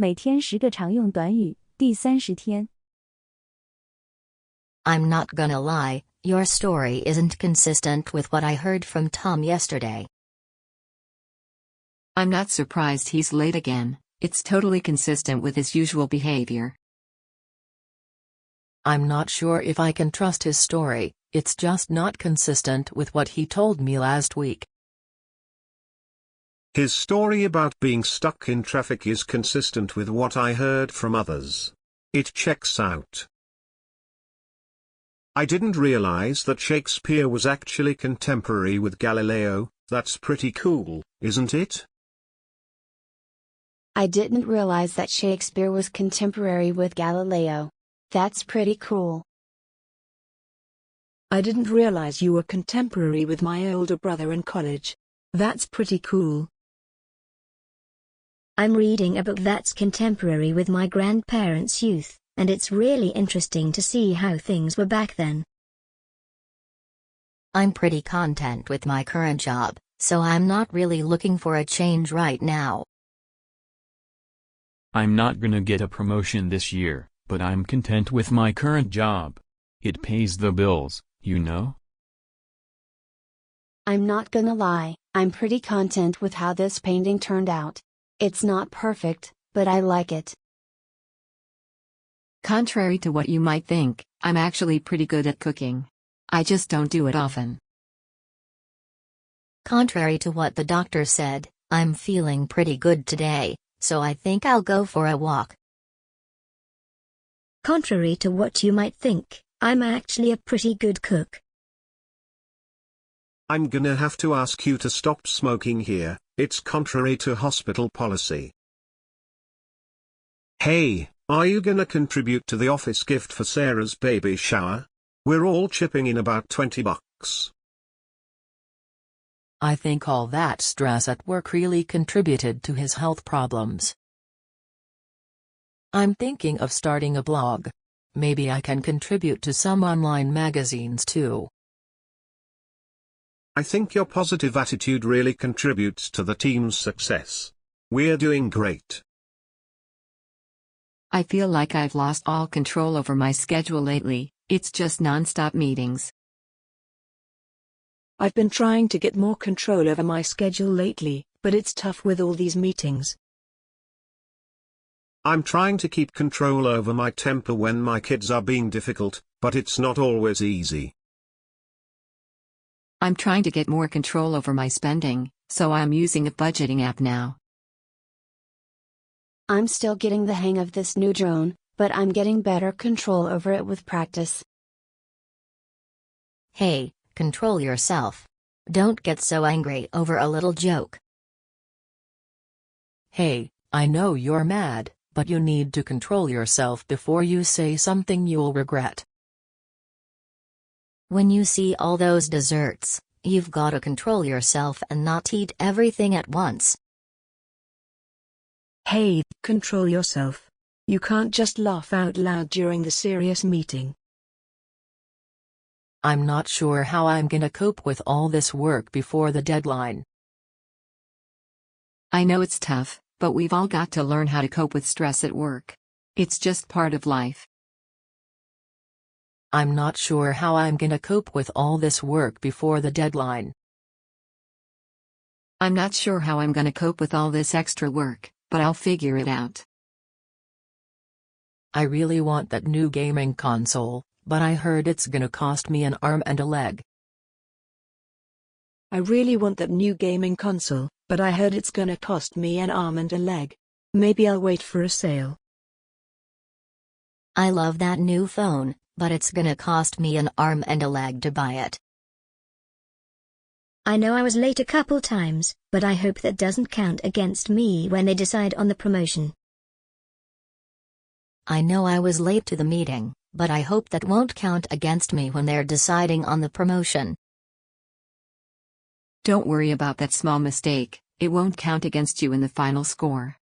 每天10个常用短语第30天。I'm not gonna lie, your story isn't consistent with what I heard from Tom yesterday. I'm not surprised he's late again, it's totally consistent with his usual behavior. I'm not sure if I can trust his story, it's just not consistent with what he told me last week. His story about being stuck in traffic is consistent with what I heard from others. It checks out. I didn't realize that Shakespeare was actually contemporary with Galileo. That's pretty cool, isn't it? I didn't realize that Shakespeare was contemporary with Galileo. That's pretty cool. I didn't realize you were contemporary with my older brother in college. That's pretty cool. I'm reading a book that's contemporary with my grandparents' youth, and it's really interesting to see how things were back then. I'm pretty content with my current job, so I'm not really looking for a change right now. I'm not gonna get a promotion this year, but I'm content with my current job. It pays the bills, you know? I'm not gonna lie, I'm pretty content with how this painting turned out. It's not perfect, but I like it. Contrary to what you might think, I'm actually pretty good at cooking. I just don't do it often. Contrary to what the doctor said, I'm feeling pretty good today, so I think I'll go for a walk. Contrary to what you might think, I'm actually a pretty good cook. I'm gonna have to ask you to stop smoking here, it's contrary to hospital policy. Hey, are you gonna contribute to the office gift for Sarah's baby shower? We're all chipping in about $20. I think all that stress at work really contributed to his health problems. I'm thinking of starting a blog. Maybe I can contribute to some online magazines too. I think your positive attitude really contributes to the team's success. We're doing great. I feel like I've lost all control over my schedule lately, it's just non-stop meetings. I've been trying to get more control over my schedule lately, but it's tough with all these meetings. I'm trying to keep control over my temper when my kids are being difficult, but it's not always easy. I'm trying to get more control over my spending, so I'm using a budgeting app now. I'm still getting the hang of this new drone, but I'm getting better control over it with practice. Hey, control yourself. Don't get so angry over a little joke. Hey, I know you're mad, but you need to control yourself before you say something you'll regret. When you see all those desserts, you've gotta control yourself and not eat everything at once. Hey, control yourself. You can't just laugh out loud during the serious meeting. I'm not sure how I'm gonna cope with all this work before the deadline. I know it's tough, but we've all got to learn how to cope with stress at work. It's just part of life. I'm not sure how I'm gonna cope with all this work before the deadline. I'm not sure how I'm gonna cope with all this extra work, but I'll figure it out. I really want that new gaming console, but I heard it's gonna cost me an arm and a leg. I really want that new gaming console, but I heard it's gonna cost me an arm and a leg. Maybe I'll wait for a sale. I love that new phone, but it's gonna cost me an arm and a leg to buy it. I know I was late a couple times, but I hope that doesn't count against me when they decide on the promotion. I know I was late to the meeting, but I hope that won't count against me when they're deciding on the promotion. Don't worry about that small mistake, it won't count against you in the final score.